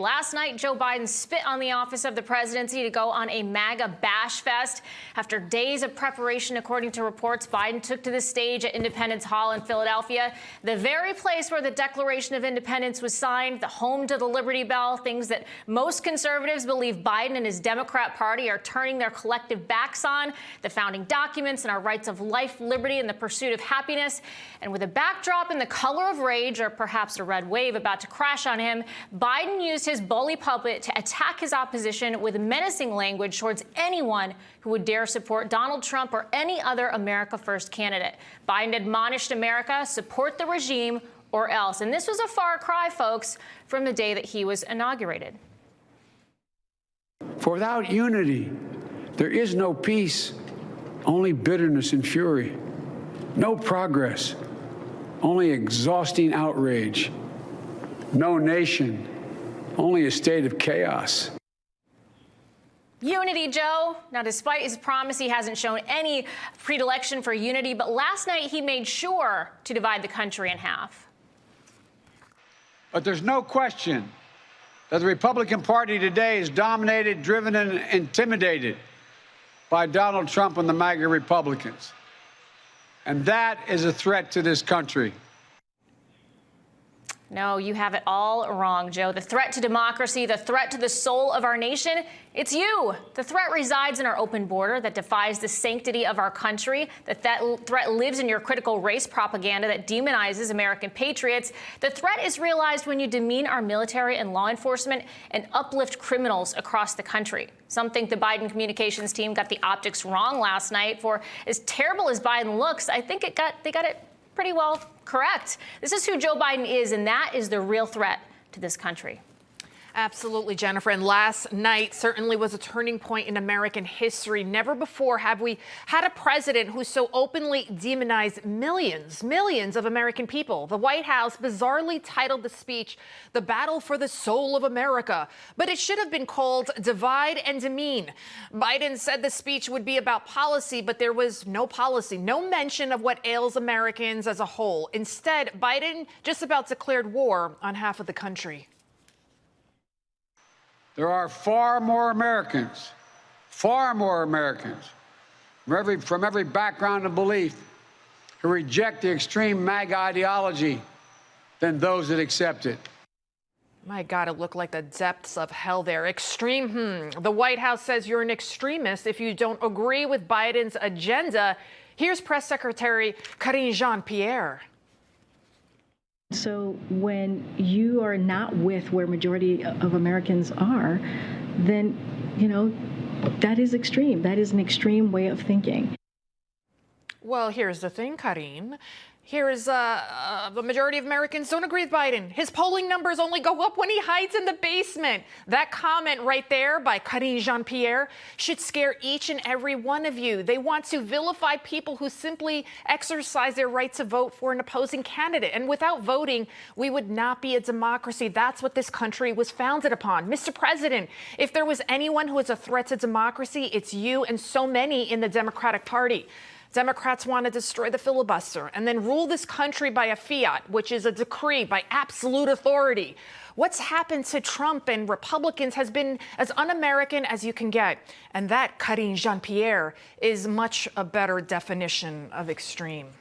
Last night, Joe Biden spit on the office of the presidency to go on a MAGA bash fest. After days of preparation, according to reports, Biden took to the stage at Independence Hall in Philadelphia, the very place where the Declaration of Independence was signed, the home to the Liberty Bell, things that most conservatives believe Biden and his Democrat Party are turning their collective backs on, the founding documents and our rights of life, liberty, and the pursuit of happiness. And with a backdrop in the color of rage, or perhaps a red wave about to crash on him, Biden used his bully pulpit to attack his opposition with menacing language towards anyone who would dare support Donald Trump or any other America First candidate. Biden admonished America, support the regime or else. And this was a far cry, folks, from the day that he was inaugurated. For without unity, there is no peace, only bitterness and fury. No progress, only exhausting outrage. No nation, only a state of chaos. Unity, Joe. Now, despite his promise, he hasn't shown any predilection for unity, but last night he made sure to divide the country in half. But there's no question that the Republican Party today is dominated, driven, and intimidated by Donald Trump and the MAGA Republicans. And that is a threat to this country. No, you have it all wrong, Joe. The threat to democracy, the threat to the soul of our nation, it's you. The threat resides in our open border that defies the sanctity of our country. That threat lives in your critical race propaganda that demonizes American patriots. The threat is realized when you demean our military and law enforcement and uplift criminals across the country. Some think the Biden communications team got the optics wrong last night. For as terrible as Biden looks, I think they got it pretty well correct. This is who Joe Biden is, and that is the real threat to this country. Absolutely, Jennifer. And last night certainly was a turning point in American history. Never before have we had a president who so openly demonized millions of American people. The White House bizarrely titled the speech, "The Battle for the Soul of America," but it should have been called "Divide and Demean." Biden said the speech would be about policy, but there was no policy, no mention of what ails Americans as a whole. Instead, Biden just about declared war on half of the country. There are far more Americans from every background and belief who reject the extreme MAGA ideology than those that accept it. My God, it looked like the depths of hell there. Extreme, The White House says you're an extremist if you don't agree with Biden's agenda. Here's Press Secretary Karine Jean-Pierre. So when you are not with where majority of Americans are, then, that is extreme. That is an extreme way of thinking. Well, here's the thing, Karine. Here's the majority of Americans don't agree with Biden. His polling numbers only go up when he hides in the basement. That comment right there by Karine Jean-Pierre should scare each and every one of you. They want to vilify people who simply exercise their right to vote for an opposing candidate. And without voting, we would not be a democracy. That's what this country was founded upon. Mr. President, if there was anyone who is a threat to democracy, it's you and so many in the Democratic Party. Democrats want to destroy the filibuster and then rule this country by a fiat, which is a decree by absolute authority. What's happened to Trump and Republicans has been as un-American as you can get. And that, Karine Jean-Pierre, is much a better definition of extreme.